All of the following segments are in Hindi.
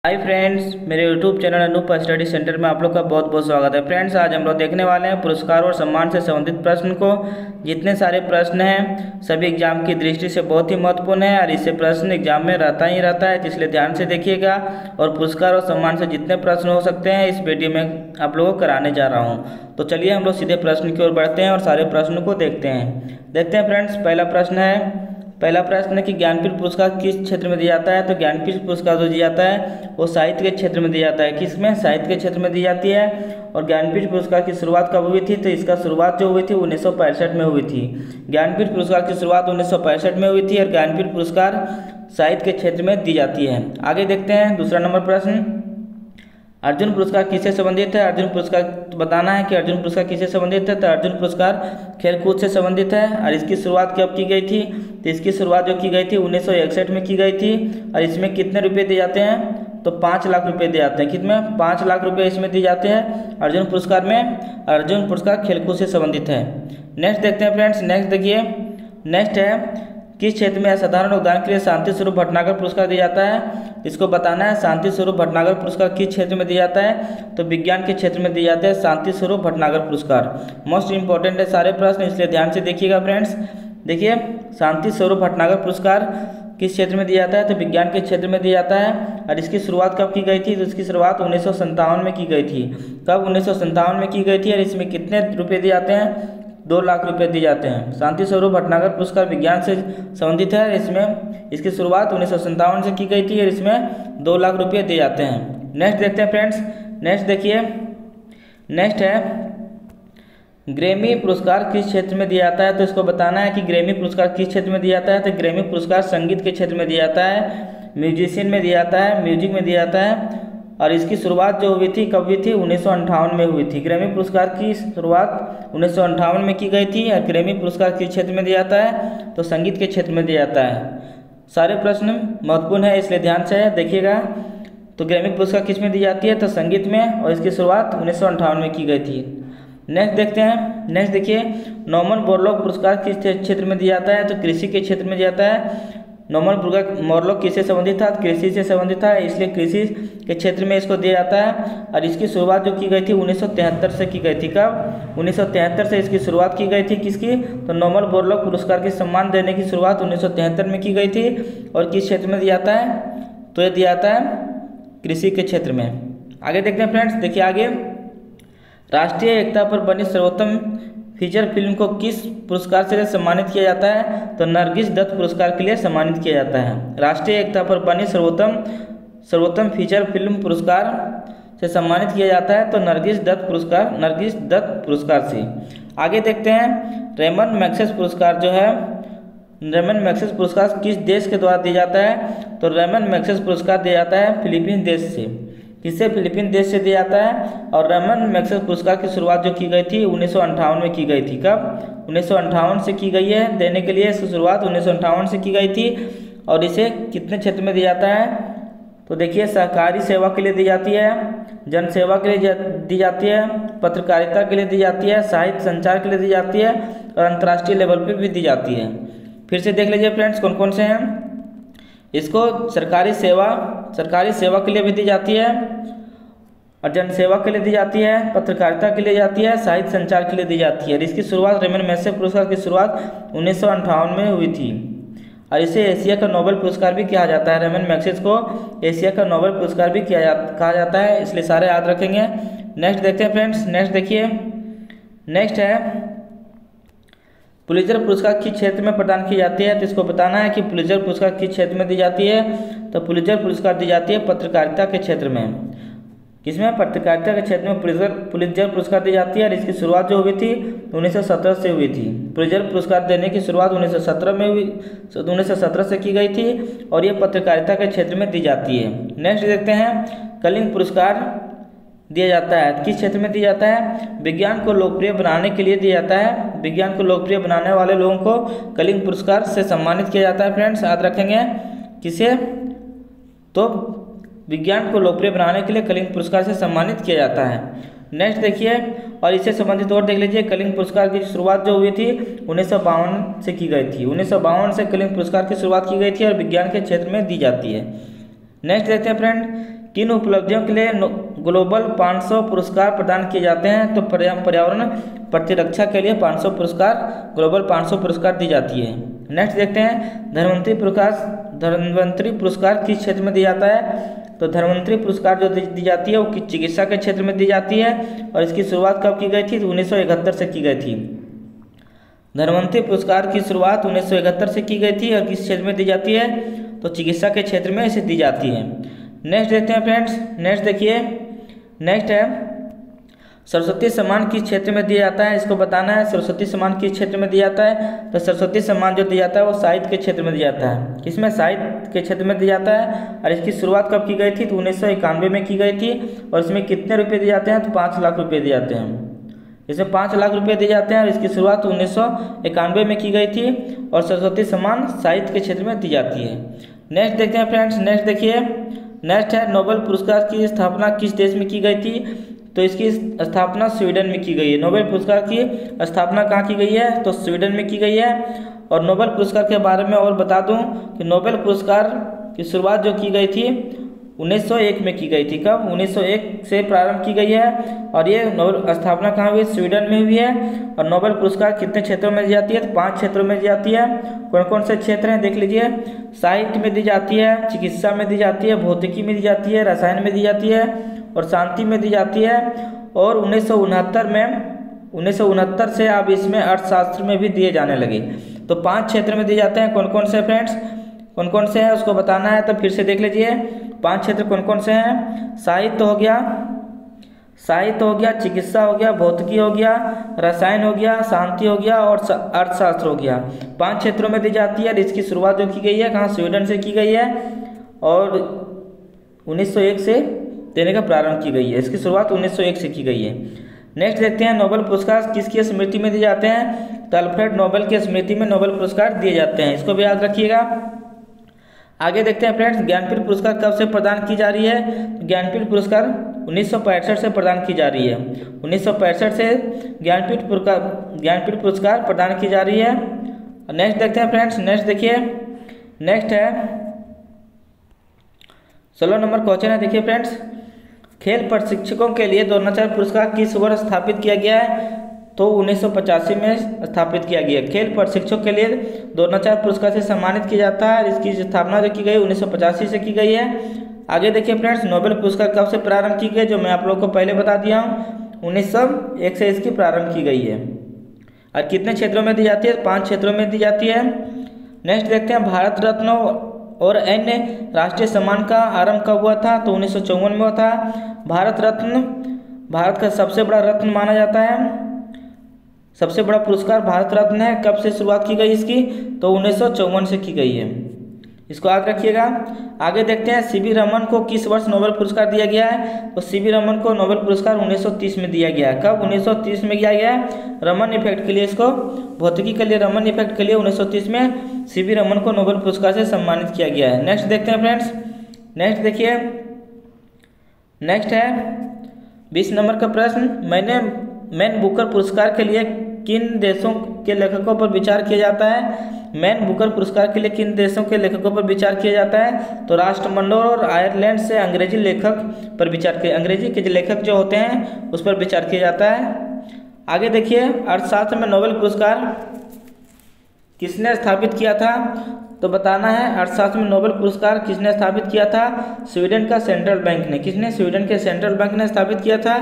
हाय फ्रेंड्स, मेरे YouTube channel Anoop study centre में आप लोग का बहुत बहुत स्वागत है। फ्रेंड्स, आज हम लोग देखने वाले हैं पुरस्कार और सम्मान से संबंधित प्रश्न को। जितने सारे प्रश्न हैं सभी एग्जाम की दृष्टि से बहुत ही महत्वपूर्ण है और इससे प्रश्न एग्जाम में रहता ही रहता है, इसलिए ध्यान से देखिएगा। और पुरस्कार और सम्मान से जितने प्रश्न हो सकते हैं इस वीडियो में आप लोगों को कराने जा रहा हूँ। तो चलिए हम लोग सीधे प्रश्न की ओर बढ़ते हैं और सारे प्रश्नों को देखते हैं फ्रेंड्स। पहला प्रश्न है कि ज्ञानपीठ पुरस्कार किस क्षेत्र में दिया जाता है। तो ज्ञानपीठ पुरस्कार जो दिया जाता है वो साहित्य के क्षेत्र में दिया जाता है। किसमें? साहित्य के क्षेत्र में दी जाती है। और ज्ञानपीठ पुरस्कार की शुरुआत कब हुई थी? तो इसका शुरुआत जो हुई थी 1965 में हुई थी। ज्ञानपीठ पुरस्कार की शुरुआत 1965 में हुई थी और ज्ञानपीठ पुरस्कार साहित्य के क्षेत्र में दी जाती है। आगे देखते हैं दूसरा नंबर प्रश्न। अर्जुन पुरस्कार किससे संबंधित है? अर्जुन पुरस्कार बताना है कि अर्जुन पुरस्कार किससे संबंधित है। तो अर्जुन पुरस्कार खेलकूद से संबंधित है। और इसकी शुरुआत कब की गई थी? तो इसकी शुरुआत जो की गई थी 1961 में की गई थी। और इसमें कितने रुपए दिए जाते हैं? तो 5 लाख रुपए दिए जाते हैं। कितने? 5 लाख रुपए इसमें दिए जाते हैं अर्जुन पुरस्कार में। अर्जुन पुरस्कार खेलकूद से संबंधित है। नेक्स्ट देखते हैं फ्रेंड्स। नेक्स्ट देखिए, नेक्स्ट है किस क्षेत्र में असाधारण योगदान के लिए शांति स्वरूप भटनागर पुरस्कार दिया जाता है। इसको बताना है। शांति स्वरूप भटनागर पुरस्कार किस क्षेत्र में दिया जाता है? तो विज्ञान के क्षेत्र में दिया जाता है शांति स्वरूप भटनागर पुरस्कार। मोस्ट इंपॉर्टेंट है सारे प्रश्न, इसलिए ध्यान से देखिएगा फ्रेंड्स। देखिए, शांति स्वरूप भटनागर पुरस्कार किस क्षेत्र में दिया जाता है? तो विज्ञान के क्षेत्र में दिया जाता है। और इसकी शुरुआत कब की गई थी? तो इसकी शुरुआत 1957 में की गई थी। कब? 1957 में की गई थी। और इसमें कितने रुपये दिए जाते हैं? 2 लाख रुपए दिए जाते हैं। शांति स्वरूप भटनागर पुरस्कार विज्ञान से संबंधित है। इसमें इसकी शुरुआत 1957 से की गई थी और इसमें 2 लाख रुपए दिए जाते हैं। नेक्स्ट देखते हैं फ्रेंड्स। नेक्स्ट देखिए, नेक्स्ट है ग्रैमी पुरस्कार किस क्षेत्र में दिया जाता है। तो इसको बताना है कि ग्रैमी पुरस्कार किस क्षेत्र में दिया जाता है। तो ग्रैमी पुरस्कार संगीत के क्षेत्र में दिया जाता है, म्यूजिशियन में दिया जाता है, म्यूजिक में दिया जाता है। और इसकी शुरुआत जो हुई थी कब हुई थी? 1958 में हुई थी। ग्रैमी पुरस्कार की शुरुआत 1958 में की गई थी। और ग्रैमी पुरस्कार किस क्षेत्र में दिया जाता है? तो संगीत के क्षेत्र में दिया जाता है। सारे प्रश्न महत्वपूर्ण है, इसलिए ध्यान से देखिएगा। तो ग्रैमी पुरस्कार किस में दी जाती है? तो संगीत में। और इसकी शुरुआत 1958 में की गई थी। नेक्स्ट देखते हैं। नेक्स्ट देखिए, नॉर्मन बोरलॉग पुरस्कार किस क्षेत्र में दिया जाता है? तो कृषि के क्षेत्र में दिया जाता है। नॉर्मन बोरलॉग किससे संबंधित था? कृषि से संबंधित था, इसलिए कृषि के क्षेत्र में इसको दिया जाता है। और इसकी शुरुआत जो की गई थी 1973 से की गई थी। कब? 1973 से इसकी शुरुआत की गई थी। किसकी? तो नॉर्मन बोरलॉग पुरस्कार के सम्मान देने की शुरुआत 1973 में की गई थी। और किस क्षेत्र में दिया जाता है? तो ये दिया जाता है कृषि के क्षेत्र में। आगे देखते हैं फ्रेंड्स। देखिए आगे, राष्ट्रीय एकता पर बनी सर्वोत्तम फीचर फिल्म को किस पुरस्कार से सम्मानित किया जाता है? तो नरगिस दत्त पुरस्कार के लिए सम्मानित किया जाता है। राष्ट्रीय एकता पर बनी सर्वोत्तम फीचर फिल्म पुरस्कार से सम्मानित किया जाता है। तो नरगिस दत्त पुरस्कार से। आगे देखते हैं, रेमन मैग्सेस पुरस्कार जो है, रेमन मैग्सेस पुरस्कार किस देश के द्वारा दिया जाता है? तो रेमन मैग्सेस पुरस्कार दिया जाता है फिलीपींस देश से। किससे? फिलीपींस देश से दिया जाता है। और रेमन मैग्सेस पुरस्कार की शुरुआत जो की गई थी 1958 में की गई थी। कब? 1958 से की गई है देने के लिए। इसकी शुरुआत 1958 से की गई थी। और इसे कितने क्षेत्र में दिया जाता है? तो देखिए, सहकारी सेवा के लिए दी जाती है, जन सेवा के लिए दी जाती है, पत्रकारिता के लिए दी जाती है, साहित्य संचार के लिए दी जाती है और अंतर्राष्ट्रीय लेवल पर भी दी जाती है। फिर से देख लीजिए फ्रेंड्स कौन कौन से हैं। इसको सरकारी सेवा के लिए भी दी जाती है, और जन सेवा के लिए दी जाती है, पत्रकारिता के लिए जाती है, साहित्य संचार के लिए दी जाती है। और इसकी शुरुआत रेमन मैग्सेस पुरस्कार की शुरुआत 1958 में हुई थी। और इसे एशिया का नोबेल पुरस्कार भी कहा जाता है। रेमन मैग्सेस को एशिया का नोबेल पुरस्कार भी कहा जाता है, इसलिए सारे याद रखेंगे। नेक्स्ट देखते हैं फ्रेंड्स। नेक्स्ट देखिए, नेक्स्ट है पुलित्जर पुरस्कार किस क्षेत्र में प्रदान की जाती है। तो इसको बताना है कि पुलित्जर पुरस्कार किस क्षेत्र में दी जाती है। तो पुलित्जर पुरस्कार दी जाती है पत्रकारिता के क्षेत्र में। किसमें? पत्रकारिता के क्षेत्र में पुलित्जर पुरस्कार दी जाती है। और इसकी शुरुआत जो हुई थी 1917 से हुई थी। पुलित्जर पुरस्कार देने की शुरुआत 1917 में हुई, 1917 से की गई थी। और ये पत्रकारिता के क्षेत्र में दी जाती है। नेक्स्ट देखते हैं, कलिंग पुरस्कार दिया जाता है किस क्षेत्र में दिया जाता है? विज्ञान को लोकप्रिय बनाने के लिए दिया जाता है। विज्ञान को लोकप्रिय बनाने वाले लोगों को कलिंग पुरस्कार से सम्मानित किया जाता है। फ्रेंड्स याद रखेंगे किसे? तो विज्ञान को लोकप्रिय बनाने के लिए कलिंग पुरस्कार से सम्मानित किया जाता है। नेक्स्ट देखिए, और इससे संबंधित और देख लीजिए, कलिंग पुरस्कार की शुरुआत जो हुई थी 1952 से की गई थी। 1952 से कलिंग पुरस्कार की शुरुआत की गई थी और विज्ञान के क्षेत्र में दी जाती है। नेक्स्ट देखते हैं फ्रेंड, किन उपलब्धियों के लिए ग्लोबल 500 पुरस्कार प्रदान किए जाते हैं? तो पर्यावरण प्रतिरक्षा के लिए 500 पुरस्कार, ग्लोबल 500 पुरस्कार दी जाती है। नेक्स्ट देखते हैं धन्वंतरि पुरस्कार किस क्षेत्र में दिया जाता है? तो धन्वंतरि पुरस्कार जो दी जाती है वो चिकित्सा के क्षेत्र में दी जाती है और इसकी शुरुआत कब की गई थी? तो 1971 से की गई थी। धन्वंतरि पुरस्कार की शुरुआत 1971 से की गई थी और किस क्षेत्र में दी जाती है? तो चिकित्सा के क्षेत्र में इसे दी जाती है। नेक्स्ट देखते हैं फ्रेंड्स, नेक्स्ट देखिए, नेक्स्ट है सरस्वती सम्मान किस क्षेत्र में दिया जाता है? इसको बताना है। सरस्वती सम्मान किस क्षेत्र में दिया जाता है? तो सरस्वती सम्मान जो दिया जाता है वो साहित्य के क्षेत्र में दिया जाता है। किसमें? साहित्य के क्षेत्र में दिया जाता है और इसकी शुरुआत कब की गई थी? तो 1991 में की गई थी और इसमें कितने रुपये दिए जाते हैं? तो 5 लाख रुपये दिए जाते हैं। इसमें 5 लाख रुपये दिए जाते हैं और इसकी शुरुआत 1991 में की गई थी और सरस्वती सम्मान साहित्य के क्षेत्र में दी जाती है। नेक्स्ट देखते हैं फ्रेंड्स, नेक्स्ट देखिए, नेक्स्ट है नोबेल पुरस्कार की स्थापना किस देश में की गई थी? तो इसकी स्थापना स्वीडन में की गई है। नोबेल पुरस्कार की स्थापना कहाँ की गई है? तो स्वीडन में की गई है। और नोबेल पुरस्कार के बारे में और बता दूं कि नोबेल पुरस्कार की शुरुआत जो की गई थी 1901 में की गई थी। कब? 1901 से प्रारंभ की गई है और ये नोबेल स्थापना कहाँ हुई? स्वीडन में हुई है। और नोबेल पुरस्कार कितने क्षेत्रों में दी जाती है? तो 5 क्षेत्रों में दी जाती है। कौन कौन से क्षेत्र हैं देख लीजिए। साहित्य में दी जाती है, चिकित्सा में दी जाती है, भौतिकी में दी जाती है, रसायन में दी जाती है और शांति में दी जाती है। और 1969 से अब इसमें अर्थशास्त्र में भी दिए जाने लगे। तो 5 क्षेत्र में दिए जाते हैं। कौन कौन से फ्रेंड्स, कौन कौन से हैं उसको बताना है। तो फिर से देख लीजिए 5 क्षेत्र कौन कौन से हैं। साहित्य हो गया, चिकित्सा हो गया, भौतिकी हो गया, रसायन हो गया, शांति हो गया और अर्थशास्त्र हो गया। 5 क्षेत्रों में दी जाती है। इसकी शुरुआत जो की गई है कहाँ? स्वीडन से की गई है और 1901 से देने का प्रारंभ की गई है। इसकी शुरुआत 1901 से की गई है। नेक्स्ट देखते हैं नोबेल पुरस्कार किसकी स्मृति में दिए जाते हैं? तो अल्फ्रेड नोबेल की स्मृति में नोबेल पुरस्कार दिए जाते हैं। इसको भी याद रखिएगा। आगे देखते हैं फ्रेंड्स, ज्ञानपीठ पुरस्कार कब से प्रदान की जा रही है? ज्ञानपीठ पुरस्कार 1965 से प्रदान की जा रही है। 1965 से ज्ञानपीठ पुरस्कार प्रदान की जा रही है। नेक्स्ट देखते हैं फ्रेंड्स, नेक्स्ट देखिए, नेक्स्ट है 16 नंबर क्वेश्चन है। देखिए फ्रेंड्स, खेल प्रशिक्षकों के लिए द्रोणाचार्य पुरस्कार किस वर्ष स्थापित किया गया है? तो 1985 में स्थापित किया गया। खेल प्रशिक्षकों के लिए द्रोणाचार्य पुरस्कार से सम्मानित किया जाता है। इसकी स्थापना जो की गई 1985 से की गई है। आगे देखिए फ्रेंड्स, नोबेल पुरस्कार कब से प्रारंभ की गई? जो मैं आप लोगों को पहले बता दिया हूँ 1901 से इसकी प्रारंभ की गई है। और कितने क्षेत्रों में दी जाती है? 5 क्षेत्रों में दी जाती है। नेक्स्ट देखते हैं भारत रत्न और अन्य राष्ट्रीय सम्मान का आरंभ कब हुआ था? तो 1954 में हुआ था। भारत रत्न भारत का सबसे बड़ा रत्न माना जाता है। सबसे बड़ा पुरस्कार भारत रत्न है। कब से शुरुआत की गई इसकी? तो 1954 से की गई है। इसको याद रखिएगा। आगे देखते हैं सीवी रमन को किस वर्ष नोबेल पुरस्कार दिया गया है? तो सीवी रमन को नोबेल पुरस्कार 1930 में दिया गया है। कब? 1930 में दिया गया है। रमन इफेक्ट के लिए, इसको भौतिकी के लिए रमन इफेक्ट के लिए 1930 में सीवी रमन को नोबेल पुरस्कार से सम्मानित किया गया है। नेक्स्ट देखते हैं फ्रेंड्स, नेक्स्ट देखिए, नेक्स्ट है 20 नंबर का प्रश्न। मैन बुकर पुरस्कार के लिए किन देशों के लेखकों पर विचार किया जाता है? मैन बुकर पुरस्कार के लिए किन देशों के लेखकों पर विचार किया जाता है? तो राष्ट्रमंडल और आयरलैंड से अंग्रेजी लेखक पर विचार किया, अंग्रेजी के जो लेखक जो होते हैं उस पर विचार किया जाता है। आगे देखिए, अर्थशास्त्र में नोबेल पुरस्कार किसने स्थापित किया था? तो बताना है अर्थशास्त्र में नोबेल पुरस्कार किसने स्थापित किया था? स्वीडन का सेंट्रल बैंक ने। किसने? स्वीडन के सेंट्रल बैंक ने स्थापित किया था।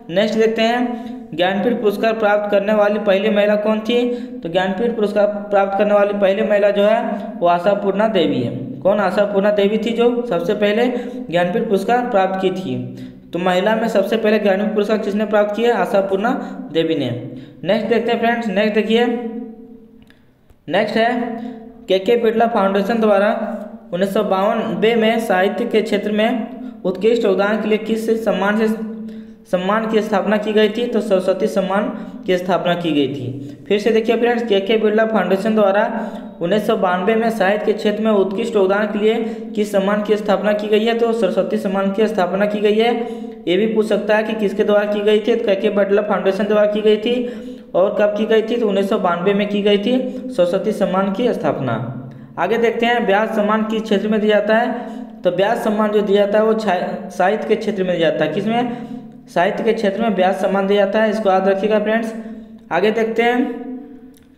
नेक्स्ट देखते हैं ज्ञानपीठ पुरस्कार प्राप्त करने वाली पहली महिला कौन थी? तो ज्ञानपीठ पुरस्कार प्राप्त करने वाली पहली महिला जो है वो आशापूर्णा देवी है। कौन? आशापूर्णा देवी थी जो सबसे पहले ज्ञानपीठ पुरस्कार प्राप्त की थी। तो महिला में सबसे पहले ज्ञानपीठ पुरस्कार किसने प्राप्त किया? आशापूर्णा देवी ने। नेक्स्ट देखते हैं फ्रेंड्स, नेक्स्ट देखिए, नेक्स्ट है के बिरला फाउंडेशन द्वारा 1992 में साहित्य के क्षेत्र में उत्कृष्ट योगदान के लिए किस सम्मान की स्थापना की गई थी? तो सरस्वती सम्मान की स्थापना की गई थी। फिर से देखिए फ्रेंड्स, के बिरला फाउंडेशन द्वारा 1992 में साहित्य के क्षेत्र में उत्कृष्ट योगदान के लिए किस सम्मान की स्थापना की गई है? तो सरस्वती सम्मान की स्थापना की गई है। ये भी पूछ सकता है कि किसके द्वारा की गई थी? तो के बिरला फाउंडेशन द्वारा की गई थी। और कब की गई थी? तो 1992 में की गई थी सरस्वती सम्मान की स्थापना। आगे देखते हैं ब्याज सम्मान किस क्षेत्र में दिया जाता है। तो ब्याज सम्मान जो दिया जाता है वो साहित्य के क्षेत्र में दिया जाता है। किसमें? साहित्य के क्षेत्र में ब्याज सम्मान दिया जाता है, इसको याद रखिएगा फ्रेंड्स। आगे देखते हैं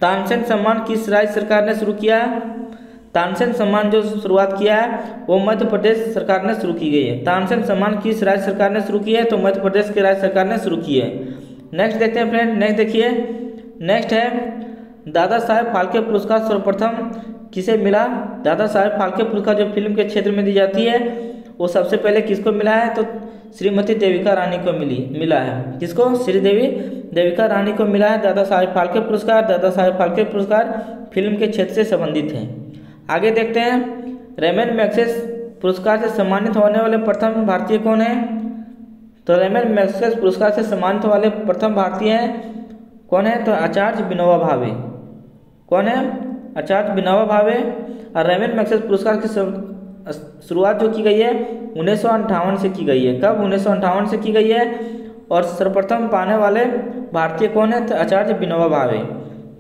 तानसेन सम्मान किस राज्य सरकार ने शुरू किया है। तानसेन सम्मान जो शुरुआत किया है वो मध्य प्रदेश सरकार ने शुरू की गई है। तानसेन सम्मान किस राज्य सरकार ने शुरू की है, तो मध्य प्रदेश के राज्य सरकार ने शुरू की है। नेक्स्ट देखते हैं फ्रेंड, नेक्स्ट देखिए, नेक्स्ट है दादा साहेब फाल्के पुरस्कार सर्वप्रथम किसे मिला। दादा साहेब फाल्के पुरस्कार जो फिल्म के क्षेत्र में दी जाती है वो सबसे पहले किसको मिला है, तो श्रीमती देविका रानी को मिला है। किसको? श्रीदेवी देविका रानी को मिला है दादा साहेब फाल्के पुरस्कार। दादा साहेब फाल्के पुरस्कार फिल्म के क्षेत्र से संबंधित है। आगे देखते हैं रेमन मैग्सेस पुरस्कार से सम्मानित होने वाले प्रथम भारतीय कौन है। तो रेमन मैग्सेस पुरस्कार से सम्मानित वाले प्रथम भारतीय हैं कौन है, तो आचार्य विनोबा भावे। कौन है? आचार्य विनोबा भावे। और रेमन मैग्सेस पुरस्कार की शुरुआत जो की गई है 1958 से की गई है। कब? 1958 से की गई है। और सर्वप्रथम पाने वाले भारतीय कौन है, तो आचार्य विनोबा भावे।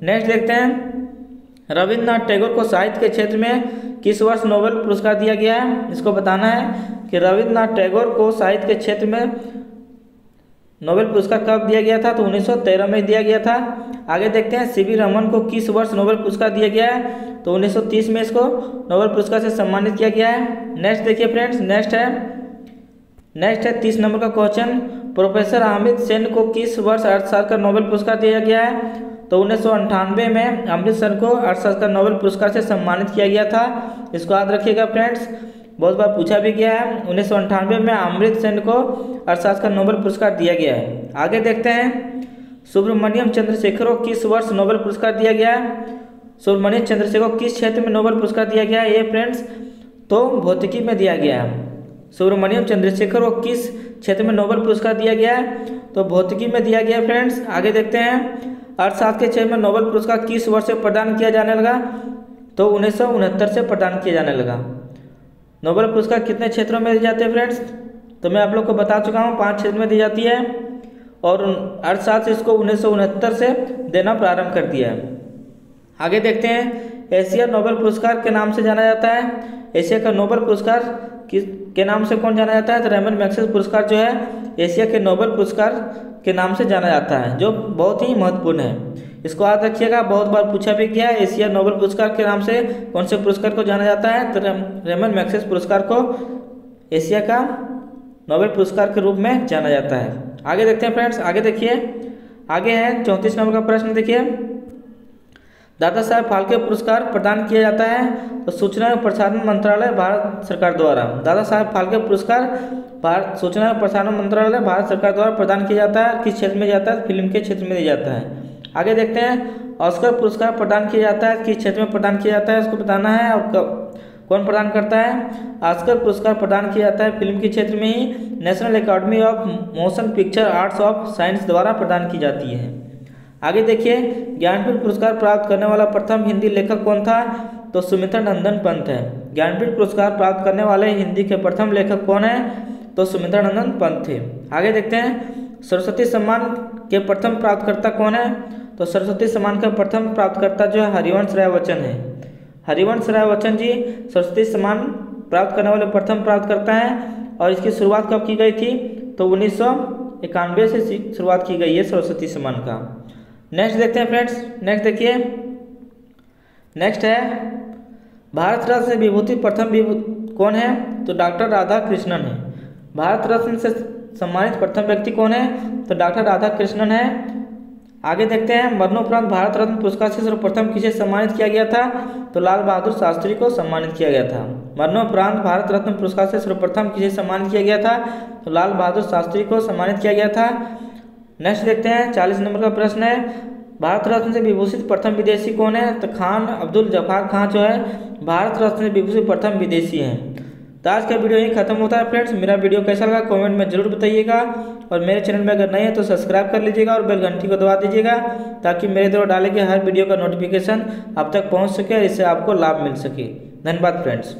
नेक्स्ट देखते हैं रविन्द्रनाथ टैगोर को साहित्य के क्षेत्र में किस वर्ष नोबेल पुरस्कार दिया गया है। इसको बताना है कि रविन्द्रनाथ टैगोर को साहित्य के क्षेत्र में नोबेल पुरस्कार कब दिया गया था, तो 1913 में दिया गया था। आगे देखते हैं सीवी रमन को किस वर्ष नोबेल पुरस्कार दिया गया है, तो 1930 में इसको नोबेल पुरस्कार से सम्मानित किया गया है। नेक्स्ट देखिए फ्रेंड्स, नेक्स्ट है 30 नंबर का क्वेश्चन, प्रोफेसर अमित सेन को किस वर्ष अर्थशास्त्र का नोबेल पुरस्कार दिया गया है, तो 1998 में अमित सेन को अर्थशास्त्र का नोबेल पुरस्कार से सम्मानित किया गया था। इसको याद रखिएगा फ्रेंड्स, बहुत बार पूछा भी गया है। 1998 में अमृत सेन को अर्थशास्त्र का नोबेल पुरस्कार दिया गया है। आगे देखते हैं सुब्रमण्यम चंद्रशेखर को किस वर्ष नोबेल पुरस्कार दिया गया है। सुब्रमण्यम चंद्रशेखर को किस क्षेत्र में नोबेल पुरस्कार दिया गया है, ये फ्रेंड्स तो भौतिकी में दिया गया है। सुब्रमण्यम चंद्रशेखर को किस क्षेत्र में नोबेल पुरस्कार दिया गया है, तो भौतिकी में दिया गया फ्रेंड्स। आगे देखते हैं अर्थशास्त्र के क्षेत्र में नोबेल पुरस्कार किस वर्ष से प्रदान किया जाने लगा, तो 1969 से प्रदान किया जाने लगा। नोबेल पुरस्कार कितने क्षेत्रों में दिए जाते हैं फ्रेंड्स, तो मैं आप लोग को बता चुका हूँ 5 क्षेत्र में दी जाती है। और अर्थशास्त्र इसको 1969 से देना प्रारंभ कर दिया है। आगे देखते हैं एशिया नोबेल पुरस्कार के नाम से जाना जाता है। एशिया का नोबेल पुरस्कार के नाम से कौन जाना जाता है, तो रेमन मैग्सेस पुरस्कार जो है एशिया के नोबेल पुरस्कार के नाम से जाना जाता है, जो बहुत ही महत्वपूर्ण है। इसको याद रखिएगा, बहुत बार पूछा भी गया है एशिया नोबेल पुरस्कार के नाम से कौन से पुरस्कार को जाना जाता है, तो रेमन मैग्सेस पुरस्कार को एशिया का नोबेल पुरस्कार के रूप में जाना जाता है। आगे देखते हैं फ्रेंड्स, आगे देखिए, आगे है 34 नंबर का प्रश्न। देखिए दादा साहेब फाल्के पुरस्कार प्रदान किया जाता है तो सूचना एवं प्रसारण मंत्रालय भारत सरकार द्वारा। दादा साहेब फाल्के पुरस्कार सूचना एवं प्रसारण मंत्रालय भारत सरकार द्वारा प्रदान किया जाता है। किस क्षेत्र में जाता है, फिल्म के क्षेत्र में दिया जाता है। आगे देखते हैं ऑस्कर पुरस्कार प्रदान किया जाता है, किस क्षेत्र में प्रदान किया जाता है, उसको बताना है। और कौन प्रदान करता है, ऑस्कर पुरस्कार प्रदान किया जाता है फिल्म के क्षेत्र में ही National Academy of Motion Picture Arts of Science द्वारा प्रदान की जाती है। आगे देखिए ज्ञानपीठ पुरस्कार प्राप्त करने वाला प्रथम हिंदी लेखक कौन था, तो सुमित्रा नंदन पंत है। ज्ञानपीठ पुरस्कार प्राप्त करने वाले हिंदी के प्रथम लेखक कौन है, तो सुमित्रा नंदन पंत थे। आगे देखते हैं सरस्वती सम्मान के प्रथम प्राप्तकर्ता कौन है, तो सरस्वती सम्मान का प्रथम प्राप्तकर्ता जो है हरिवंश राय बच्चन है। हरिवंश राय बच्चन जी सरस्वती सम्मान प्राप्त करने वाले प्रथम प्राप्तकर्ता हैं। और इसकी शुरुआत कब की गई थी, तो 1991 से शुरुआत की गई है सरस्वती सम्मान का। नेक्स्ट देखते हैं फ्रेंड्स, नेक्स्ट देखिए, नेक्स्ट है भारत रत्न से विभूति प्रथम कौन है, तो डॉक्टर राधा कृष्णन है। भारत रत्न से सम्मानित प्रथम व्यक्ति कौन है, तो डॉक्टर राधा कृष्णन है। आगे देखते हैं मरणोपरांत भारत रत्न पुरस्कार से सर्वप्रथम किसे सम्मानित किया गया था, तो लाल बहादुर शास्त्री को सम्मानित किया गया था। मरणोपरांत भारत रत्न पुरस्कार से सर्वप्रथम किसे सम्मानित किया गया था, तो लाल बहादुर शास्त्री को सम्मानित किया गया था। नेक्स्ट देखते हैं 40 नंबर का प्रश्न है भारत रत्न से विभूषित प्रथम विदेशी कौन है, तो खान अब्दुल जफार खान जो है भारत रत्न से विभूषित प्रथम विदेशी हैं। तो आज का वीडियो यहीं खत्म होता है फ्रेंड्स। मेरा वीडियो कैसा लगा कमेंट में जरूर बताइएगा और मेरे चैनल में अगर नए हैं तो सब्सक्राइब कर लीजिएगा और बेल घंटी को दबा दीजिएगा ताकि मेरे द्वारा डाले गए हर वीडियो का नोटिफिकेशन आप तक पहुंच सके और इससे आपको लाभ मिल सके। धन्यवाद फ्रेंड्स।